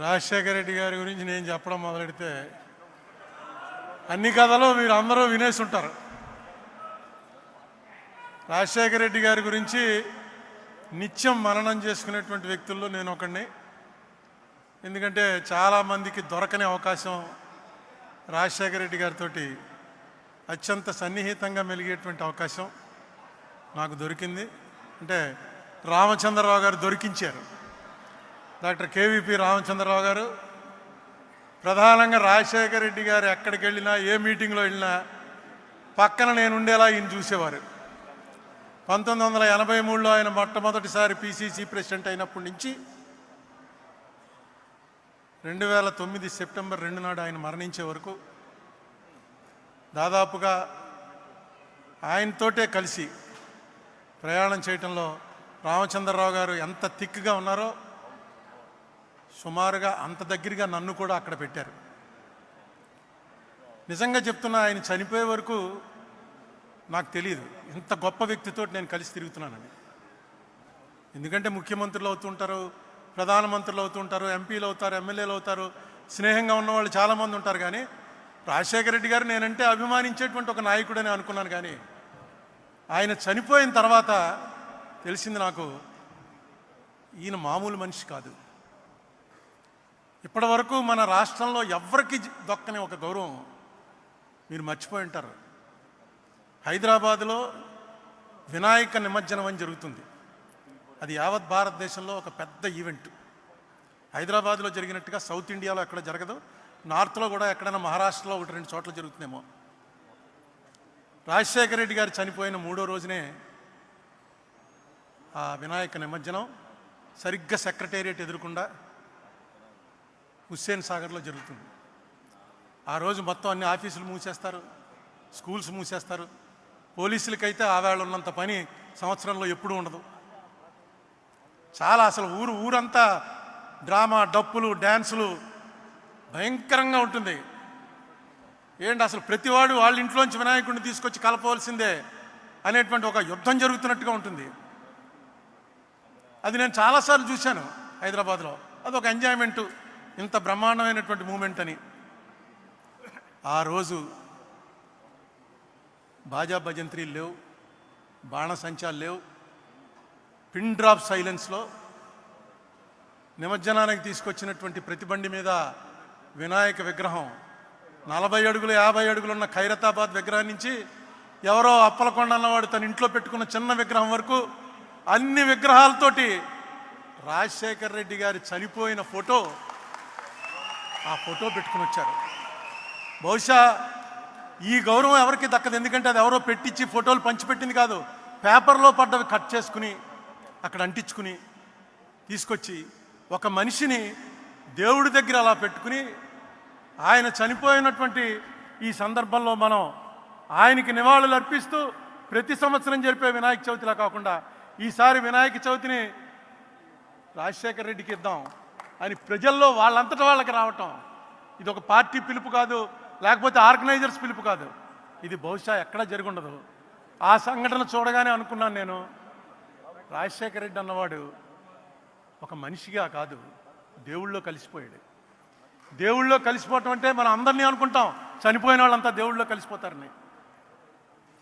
రాజశేఖర రెడ్డి గారి గురించి నేను చెప్పడం మొదలెడితే అన్ని కథలు మీరు అందరూ వినేసి ఉంటారు. రాజశేఖర రెడ్డి గారి గురించి నిత్యం మననం చేసుకునేటువంటి వ్యక్తుల్లో నేను ఒకడిని. ఎందుకంటే చాలామందికి దొరకని అవకాశం రాజశేఖర రెడ్డి గారితో అత్యంత సన్నిహితంగా మెలిగేటువంటి అవకాశం నాకు దొరికింది. అంటే రామచంద్రరావు గారు దొరికించారు. డాక్టర్ కేవీపీ రామచంద్రరావు గారు ప్రధానంగా రాజశేఖర రెడ్డి గారు ఎక్కడికి వెళ్ళినా, ఏ మీటింగ్లో వెళ్ళినా పక్కన నేను ఉండేలా ఈయన చూసేవారు. 1983లో ఆయన మొట్టమొదటిసారి పిసిసి ప్రెసిడెంట్ అయినప్పటి నుంచి 2009 సెప్టెంబర్ 2 నాడు ఆయన మరణించే వరకు దాదాపుగా ఆయనతోటే కలిసి ప్రయాణం చేయటంలో రామచంద్రరావు గారు ఎంత థిక్గా ఉన్నారో సుమారుగా అంత దగ్గరగా నన్ను కూడా అక్కడ పెట్టారు. నిజంగా చెప్తున్నా, ఆయన చనిపోయే వరకు నాకు తెలియదు ఇంత గొప్ప వ్యక్తితో నేను కలిసి తిరుగుతున్నానని. ఎందుకంటే ముఖ్యమంత్రులు అవుతుంటారు, ప్రధానమంత్రులు అవుతుంటారు, ఎంపీలు అవుతారు, ఎమ్మెల్యేలు అవుతారు, స్నేహంగా ఉన్నవాళ్ళు చాలామంది ఉంటారు. కానీ రాజశేఖర రెడ్డి గారు నేనంటే అభిమానించేటువంటి ఒక నాయకుడని అనుకున్నాను. కానీ ఆయన చనిపోయిన తర్వాత తెలిసింది నాకు, ఈయన మామూలు మనిషి కాదు. ఇప్పటి వరకు మన రాష్ట్రంలో ఎవ్వరికి దొక్కని ఒక గౌరవం మీరు మర్చిపోయి ఉంటారు. హైదరాబాదులో వినాయక నిమజ్జనం అని జరుగుతుంది. అది యావత్ భారతదేశంలో ఒక పెద్ద ఈవెంట్. హైదరాబాద్లో జరిగినట్టుగా సౌత్ ఇండియాలో ఎక్కడ జరగదు. నార్త్లో కూడా ఎక్కడైనా మహారాష్ట్రలో 1-2 చోట్ల జరుగుతుందేమో. రాజశేఖర రెడ్డి గారు చనిపోయిన 3వ రోజునే ఆ వినాయక నిమజ్జనం సరిగ్గా సెక్రటేరియట్ ఎదురుకుండా హుస్సేన్ సాగర్లో జరుగుతుంది. ఆ రోజు మొత్తం అన్ని ఆఫీసులు మూసేస్తారు, స్కూల్స్ మూసేస్తారు. పోలీసులకైతే ఆవేళ ఉన్నంత పని సంవత్సరంలో ఎప్పుడూ ఉండదు. చాలా అసలు ఊరంతా డ్రామా, డప్పులు, డ్యాన్సులు భయంకరంగా ఉంటుంది. ఏంటి అసలు ప్రతివాడు వాళ్ళ ఇంట్లోంచి వినాయకుడిని తీసుకొచ్చి కలపవలసిందే అనేటువంటి ఒక యుద్ధం జరుగుతున్నట్టుగా ఉంటుంది. అది నేను చాలాసార్లు చూశాను హైదరాబాద్లో. అదొక ఎంజాయ్మెంటు, ఇంత బ్రహ్మాండమైనటువంటి మూమెంట్ అని. ఆ రోజు బాజా భజంత్రీలు లేవు, బాణసంచాలు లేవు. పిన్ డ్రాప్ సైలెన్స్లో నిమజ్జనానికి తీసుకొచ్చినటువంటి ప్రతి బండి మీద వినాయక విగ్రహం 40 అడుగులు 50 అడుగులు ఉన్న ఖైరతాబాద్ విగ్రహం నుంచి ఎవరో అప్పలకొండ అన్నవాడు తన ఇంట్లో పెట్టుకున్న చిన్న విగ్రహం వరకు అన్ని విగ్రహాలతోటి రాజశేఖర రెడ్డి గారి చనిపోయిన ఫోటో, ఆ ఫోటో పెట్టుకుని వచ్చారు. బహుశా ఈ గౌరవం ఎవరికి దక్కదు. ఎందుకంటే అది ఎవరో పెట్టించి ఫోటోలు పంచిపెట్టింది కాదు. పేపర్లో పడ్డవి కట్ చేసుకుని అక్కడ అంటించుకుని తీసుకొచ్చి ఒక మనిషిని దేవుడి దగ్గర అలా పెట్టుకుని ఆయన చనిపోయినటువంటి ఈ సందర్భంలో మనం ఆయనకి నివాళులు అర్పిస్తూ ప్రతి సంవత్సరం జరిపే వినాయక చవితిలా కాకుండా ఈసారి వినాయక చవితిని రాజశేఖర రెడ్డికి ఇద్దాం అని ప్రజల్లో వాళ్ళంతటా వాళ్ళకి రావటం, ఇది ఒక పార్టీ పిలుపు కాదు, లేకపోతే ఆర్గనైజర్స్ పిలుపు కాదు. ఇది బహుశా ఎక్కడా జరుగుండదు. ఆ సంఘటన చూడగానే అనుకున్నాను నేను, రాజశేఖర రెడ్డి అన్నవాడు ఒక మనిషిగా కాదు, దేవుళ్ళో కలిసిపోయాడు. దేవుళ్ళో కలిసిపోవటం అంటే మనం అందరినీ అనుకుంటాం చనిపోయిన వాళ్ళంతా దేవుళ్ళో కలిసిపోతారని.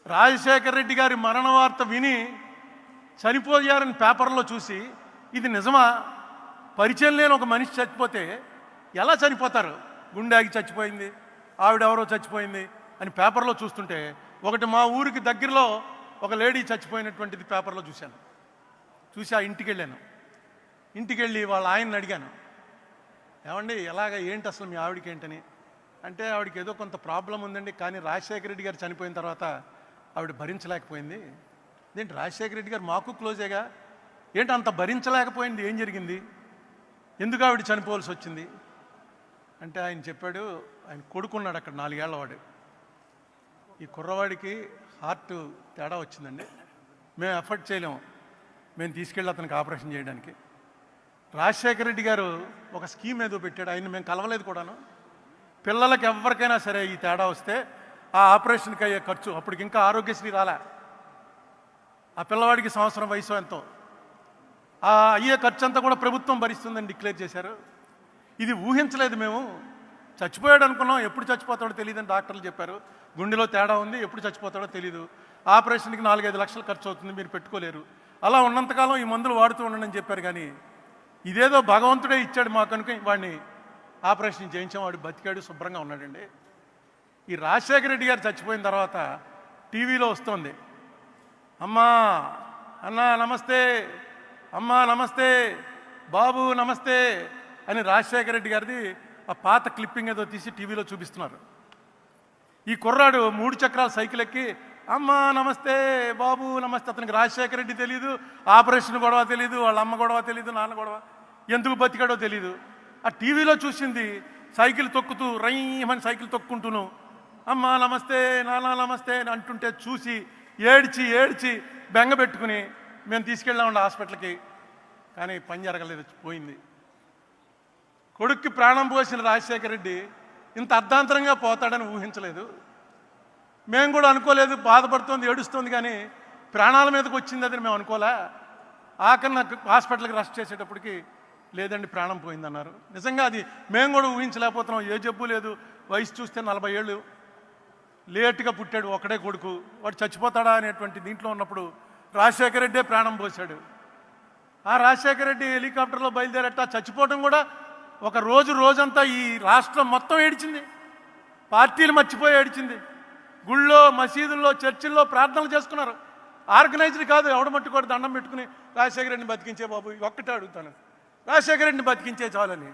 రాజశేఖర రెడ్డి గారి మరణ వార్త విని చనిపోయారని పేపర్లో చూసి ఇది నిజమా, పరిచయం లేని ఒక మనిషి చచ్చిపోతే ఎలా చనిపోతారు, గుండె ఆగి చచ్చిపోయింది, ఆవిడెవరో చచ్చిపోయింది అని పేపర్లో చూస్తుంటే, ఒకటి మా ఊరికి దగ్గరలో ఒక లేడీ చచ్చిపోయినటువంటిది పేపర్లో చూశాను. చూసి ఆ ఇంటికి వెళ్ళాను. ఇంటికి వెళ్ళి వాళ్ళ ఆయన్ని అడిగాను, ఏమండి ఏంటి అసలు మీ ఆవిడకి ఏంటని. అంటే ఆవిడకి ఏదో కొంత ప్రాబ్లం ఉందండి, కానీ రాజశేఖర రెడ్డి గారు చనిపోయిన తర్వాత ఆవిడ భరించలేకపోయింది. ఏంటి రాజశేఖర రెడ్డి గారు మాకు క్లోజేగా, ఏంటి అంత భరించలేకపోయింది, ఏం జరిగింది, ఎందుకు ఆవిడ చనిపోవాల్సి వచ్చింది అంటే ఆయన చెప్పాడు, ఆయన కొడుకున్నాడు అక్కడ 4 ఏళ్ల వాడు. ఈ కుర్రవాడికి హార్ట్ తేడా వచ్చిందండి, మేము ఎఫర్ట్ చేయలేము, మేము తీసుకెళ్ళి అతనికి ఆపరేషన్ చేయడానికి. రాజశేఖర రెడ్డి గారు ఒక స్కీమ్ ఏదో పెట్టాడు, ఆయన మేము కలవలేదు కూడాను. పిల్లలకి ఎవరికైనా సరే ఈ తేడా వస్తే ఆ ఆపరేషన్కి అయ్యే ఖర్చు, అప్పటికి ఇంకా ఆరోగ్యశ్రీ రాలే, ఆ పిల్లవాడికి సంవత్సరం వయసు ఎంతో, ఆ అయ్యే ఖర్చు అంతా కూడా ప్రభుత్వం భరిస్తుందని డిక్లేర్ చేశారు. ఇది ఊహించలేదు మేము. చచ్చిపోయాడు అనుకున్నాం, ఎప్పుడు చచ్చిపోతాడో తెలియదని డాక్టర్లు చెప్పారు. గుండెలో తేడా ఉంది, ఎప్పుడు చచ్చిపోతాడో తెలీదు. ఆపరేషన్కి 4-5 లక్షలు ఖర్చు అవుతుంది, మీరు పెట్టుకోలేరు. అలా ఉన్నంతకాలం ఈ మందులు వాడుతూ ఉండండి అని చెప్పారు. కానీ ఇదేదో భగవంతుడే ఇచ్చాడు మాకు అనుకుని వాడిని ఆపరేషన్ చేయించాం. వాడు బతికాడు, శుభ్రంగా ఉన్నాడండి. ఈ రాజశేఖర రెడ్డి గారు చచ్చిపోయిన తర్వాత టీవీలో వస్తుంది, అమ్మా అన్నా నమస్తే, అమ్మా నమస్తే, బాబు నమస్తే అని రాజశేఖర రెడ్డి గారిది ఆ పాత క్లిప్పింగ్ ఏదో తీసి టీవీలో చూపిస్తున్నారు. ఈ కుర్రాడు 3 చక్రాల సైకిల్ ఎక్కి అమ్మా నమస్తే, బాబు నమస్తే. అతనికి రాజశేఖర రెడ్డి తెలీదు, ఆపరేషన్ గొడవ తెలీదు, వాళ్ళ అమ్మ గొడవ తెలీదు, నాన్న గొడవ, ఎందుకు బతికాడో తెలీదు. ఆ టీవీలో చూసింది సైకిల్ తొక్కుతూ రైమని సైకిల్ తొక్కుంటూను అమ్మా నమస్తే, నాన్న నమస్తే అని అంటుంటే చూసి ఏడ్చి ఏడ్చి బెంగ పెట్టుకుని మేము తీసుకెళ్ళామండి హాస్పిటల్కి. కానీ పని జరగలేదు, పోయింది. కొడుక్కి ప్రాణం పోసిన రాజశేఖర రెడ్డి ఇంత అర్ధాంతరంగా పోతాడని ఊహించలేదు. మేము కూడా అనుకోలేదు. బాధపడుతోంది, ఏడుస్తోంది, కానీ ప్రాణాల మీదకి వచ్చింది అది మేము అనుకోలే. ఆఖరిన హాస్పిటల్కి రష్ చేసేటప్పటికి లేదండి ప్రాణం పోయిందన్నారు. నిజంగా అది మేము కూడా ఊహించలేకపోతున్నాం. ఏ జబ్బు లేదు, వయసు చూస్తే 40 ఏళ్ళు, లేటుగా పుట్టాడు, ఒకడే కొడుకు, వాడు చచ్చిపోతాడా అనేటువంటి దీంట్లో ఉన్నప్పుడు రాజశేఖర రెడ్డే ప్రాణం పోశాడు. ఆ రాజశేఖర రెడ్డి హెలికాప్టర్లో బయలుదేరట చచ్చిపోవటం కూడా ఒక రోజంతా ఈ రాష్ట్రం మొత్తం ఏడిచింది. పార్టీలు మర్చిపోయి ఏడిచింది. గుళ్ళో, మసీదుల్లో, చర్చిల్లో ప్రార్థనలు చేసుకున్నారు. ఆర్గనైజ్డ్ కాదు, ఎవడ మట్టుకోడు దండం పెట్టుకుని రాజశేఖర రెడ్డిని బతికించే బాబు, ఒక్కటే అడుగుతాను, రాజశేఖర రెడ్డిని బతికించే చాలని.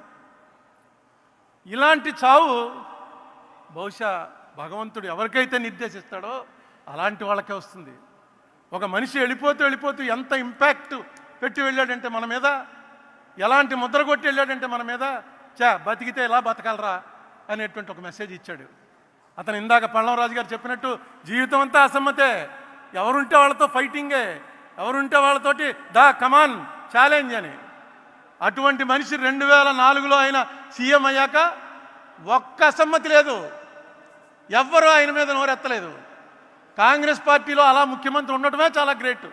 ఇలాంటి చావు బహుశా భగవంతుడు ఎవరికైతే నిర్దేశిస్తాడో అలాంటి వాళ్ళకే వస్తుంది. ఒక మనిషి వెళ్ళిపోతూ ఎంత ఇంపాక్ట్ పెట్టి వెళ్ళాడంటే మన మీద, ఎలాంటి ముద్ర కొట్టి వెళ్ళాడంటే మన మీద, బతికితే ఎలా బతకాలరా అనేటువంటి ఒక మెసేజ్ ఇచ్చాడు. అతను ఇందాక పళ్ళవరాజు గారు చెప్పినట్టు జీవితం అంతా అసమ్మతే, ఎవరుంటే వాళ్ళతో ఫైటింగే, ఎవరుంటే వాళ్ళతోటి దా కమాన్ ఛాలెంజ్ అని. అటువంటి మనిషి 2004లో ఆయన సీఎం అయ్యాక ఒక్క అసమ్మతి లేదు, ఎవ్వరూ ఆయన మీద నోరెత్తలేదు. కాంగ్రెస్ పార్టీలో అలా ముఖ్యమంత్రి ఉండటమే చాలా గ్రేట్.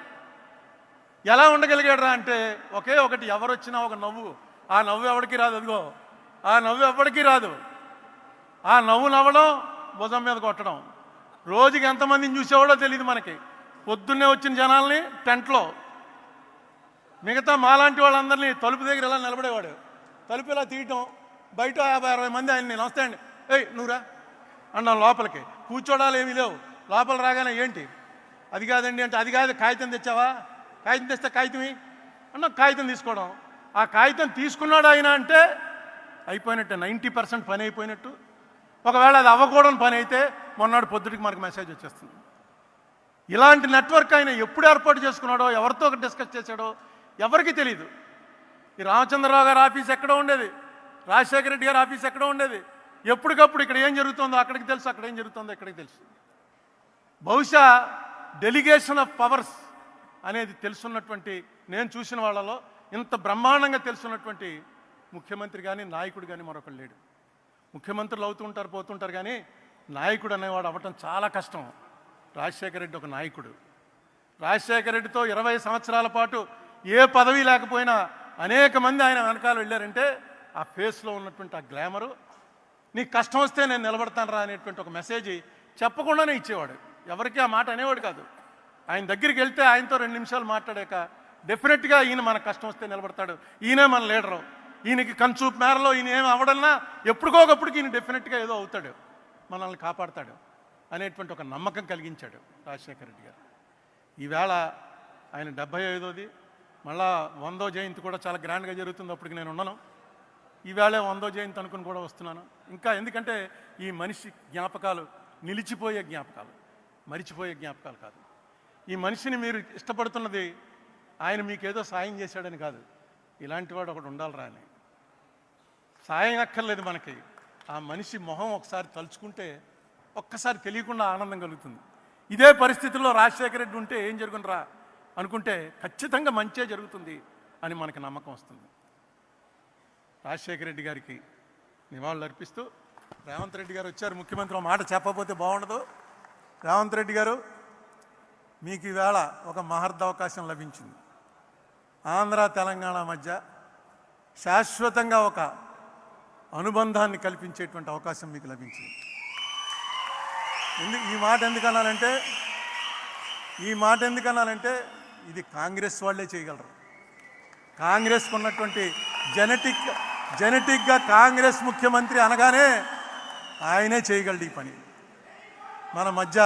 ఎలా ఉండగలిగాడరా అంటే ఒకే ఒకటి, ఎవరు వచ్చినా ఒక నవ్వు. ఆ నవ్వు ఎవరికి రాదు, అదిగో ఆ నవ్వు ఎవరికి రాదు. ఆ నవ్వు నవ్వడం, భుజం మీద కొట్టడం. రోజుకి ఎంతమందిని చూసేవాడో తెలియదు మనకి. పొద్దున్నే వచ్చిన జనాల్ని టెంట్లో, మిగతా మాలాంటి వాళ్ళందరినీ తలుపు దగ్గర ఇలా నిలబడేవాడు. తలుపు ఇలా తీయటం, బయట 50-60 మంది ఆయన్ని నమస్తే అండి, ఏయ్ నువ్వురా అన్నాం. లోపలికి కూర్చోడాలు ఏమీ లేవు. లోపల రాగానే ఏంటి అది కాదండి అంటే, అది కాదు, కాగితం తెచ్చావా, కాగితం తెస్తే కాగితమే అన్నాం. కాగితం తీసుకోవడం, ఆ కాగితం తీసుకున్నాడు ఆయన అంటే అయిపోయినట్టే, 90% పని అయిపోయినట్టు. ఒకవేళ అది అవ్వకూడని పని అయితే మొన్నటి పొద్దుటికి మనకు మెసేజ్ వచ్చేస్తుంది. ఇలాంటి నెట్వర్క్ ఆయన ఎప్పుడు ఏర్పాటు చేసుకున్నాడో, ఎవరితో డిస్కస్ చేశాడో ఎవరికి తెలియదు. ఈ రామచంద్రరావు గారి ఆఫీస్ ఎక్కడో ఉండేది, రాజశేఖర రెడ్డి గారి ఆఫీస్ ఎక్కడో ఉండేది. ఎప్పటికప్పుడు ఇక్కడ ఏం జరుగుతుందో అక్కడికి తెలుసు, అక్కడ ఏం జరుగుతుందో ఇక్కడికి తెలుసు. బహుశా డెలిగేషన్ ఆఫ్ పవర్స్ అనేది తెలుసున్నటువంటి, నేను చూసిన వాళ్ళలో ఇంత బ్రహ్మాండంగా తెలుసున్నటువంటి ముఖ్యమంత్రి కానీ నాయకుడు కానీ మరొకరు లేడు. ముఖ్యమంత్రులు అవుతుంటారు పోతుంటారు, కానీ నాయకుడు అనేవాడు అవ్వటం చాలా కష్టం. రాజశేఖర రెడ్డి ఒక నాయకుడు. రాజశేఖర రెడ్డితో 20 సంవత్సరాల పాటు ఏ పదవి లేకపోయినా అనేక మంది ఆయన వెనకాల వెళ్ళారంటే ఆ ఫేస్లో ఉన్నటువంటి ఆ గ్లామరు, నీకు కష్టం వస్తే నేను నిలబడతాను రా అనేటువంటి ఒక మెసేజ్ చెప్పకుండానే ఇచ్చేవాడు. ఎవరికి ఆ మాట అనేవాడు కాదు. ఆయన దగ్గరికి వెళ్తే ఆయనతో 2 నిమిషాలు మాట్లాడాక డెఫినెట్గా ఈయన మనకు కష్టం వస్తే నిలబడతాడు, ఈయనే మన లీడరు, ఈయనకి కన్సూప్ మేరలో ఈయన ఏమి అవ్వడన్నా ఎప్పటికోకప్పటికి ఈయన డెఫినెట్గా ఏదో అవుతాడు, మనల్ని కాపాడతాడు అనేటువంటి ఒక నమ్మకం కలిగించాడు రాజశేఖర రెడ్డి గారు. ఈవేళ ఆయన 75వది, మళ్ళా 100వ జయంతి కూడా చాలా గ్రాండ్గా జరుగుతుంది. అప్పటికి నేను ఉన్నాను. ఈవేళ 100వ జయంతి అనుకుని కూడా వస్తున్నాను. ఇంకా ఎందుకంటే ఈ మనిషి జ్ఞాపకాలు నిలిచిపోయే జ్ఞాపకాలు, మరిచిపోయే జ్ఞాపకాలు కాదు. ఈ మనిషిని మీరు ఇష్టపడుతున్నది ఆయన మీకేదో సాయం చేశాడని కాదు, ఇలాంటి వాడు ఒకడు ఉండాలిరా అని. సాయం అక్కర్లేదు మనకి, ఆ మనిషి మొహం ఒకసారి తలుచుకుంటే ఒక్కసారి తెలియకుండా ఆనందం కలుగుతుంది. ఇదే పరిస్థితుల్లో రాజశేఖర రెడ్డి ఉంటే ఏం జరుగునరా అనుకుంటే ఖచ్చితంగా మంచే జరుగుతుంది అని మనకు నమ్మకం వస్తుంది. రాజశేఖర రెడ్డి గారికి నివాళులు అర్పిస్తూ రేవంత్ రెడ్డి గారు వచ్చారు. ముఖ్యమంత్రి ఒక మాట చెప్పకపోతే బాగుండదు. రేవంత్ రెడ్డి గారు, మీకు ఈవేళ ఒక మహర్దవకాశం లభించింది. ఆంధ్ర తెలంగాణ మధ్య శాశ్వతంగా ఒక అనుబంధాన్ని కల్పించేటువంటి అవకాశం మీకు లభించింది. ఈ మాట ఎందుకన్నానంటే ఇది కాంగ్రెస్ వాళ్ళే చేయగలరు. కాంగ్రెస్కు ఉన్నటువంటి జెనెటిక్గా కాంగ్రెస్ ముఖ్యమంత్రి అనగానే ఆయనే చేయగలడు ఈ పని. మన మధ్య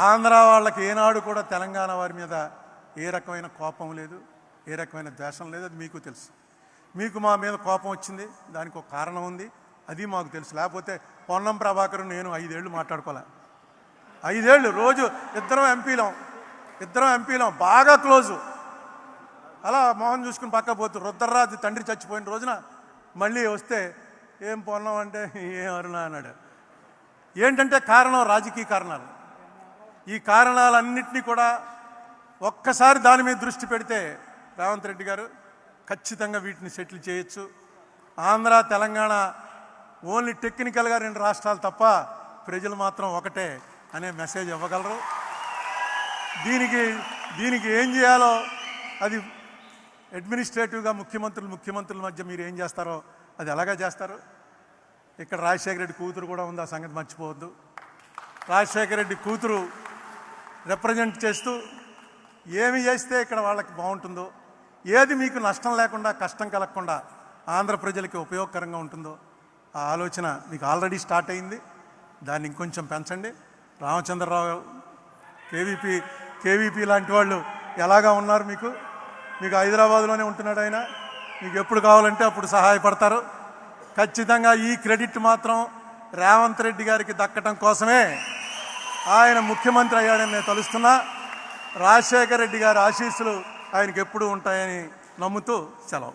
ఆంధ్ర వాళ్ళకి ఏనాడు కూడా తెలంగాణ వారి మీద ఏ రకమైన కోపం లేదు, ఏ రకమైన ద్వేషం లేదు. అది మీకు తెలుసు. మీకు మా మీద కోపం వచ్చింది, దానికి ఒక కారణం ఉంది, అది మాకు తెలుసు. లేకపోతే పొన్నం ప్రభాకర్ నేను 5 ఏళ్ళు మాట్లాడుకోలే. 5 ఏళ్ళు రోజు ఇద్దరం ఎంపీలం బాగా క్లోజు. అలా మోహన్ చూసుకుని పక్క పోతూ రుద్రరాజు తండ్రి చచ్చిపోయిన రోజున మళ్ళీ వస్తే ఏం పొన్నం అంటే ఏం అరుణ అన్నాడు. ఏంటంటే కారణం రాజకీయ కారణాలు. ఈ కారణాలన్నింటినీ కూడా ఒక్కసారి దాని మీద దృష్టి పెడితే రేవంత్ రెడ్డి గారు ఖచ్చితంగా వీటిని సెటిల్ చేయొచ్చు. ఆంధ్ర తెలంగాణ ఓన్లీ టెక్నికల్గా 2 రాష్ట్రాలు తప్ప ప్రజలు మాత్రం ఒకటే అనే మెసేజ్ ఇవ్వగలరు. దీనికి ఏం చేయాలో అది అడ్మినిస్ట్రేటివ్గా ముఖ్యమంత్రుల మధ్య మీరు ఏం చేస్తారో అది ఎలాగా చేస్తారు. ఇక్కడ రాజశేఖర రెడ్డి కూతురు కూడా ఉంది, ఆ సంగతి మర్చిపోవద్దు. రాజశేఖర రెడ్డి కూతురు రిప్రజెంట్ చేస్తూ ఏమి చేస్తే ఇక్కడ వాళ్ళకి బాగుంటుందో, ఏది మీకు నష్టం లేకుండా కష్టం కలగకుండా ఆంధ్ర ప్రజలకి ఉపయోగకరంగా ఉంటుందో ఆ ఆలోచన మీకు ఆల్రెడీ స్టార్ట్ అయింది. దాన్ని ఇంకొంచెం పెంచండి. రామచంద్రరావు కేవీపీ లాంటి వాళ్ళు ఎలాగా ఉన్నారు మీకు హైదరాబాద్లోనే ఉంటున్నాడు ఆయన. మీకు ఎప్పుడు కావాలంటే అప్పుడు సహాయపడతారు. ఖచ్చితంగా ఈ క్రెడిట్ మాత్రం రేవంత్ రెడ్డి గారికి దక్కటం కోసమే ఆయన ముఖ్యమంత్రి అయ్యాడని నేను తలుస్తున్నా. రాజశేఖర రెడ్డి గారి ఆశీస్సులు ఆయనకి ఎప్పుడూ ఉంటాయని నమ్ముతూ సెలవు.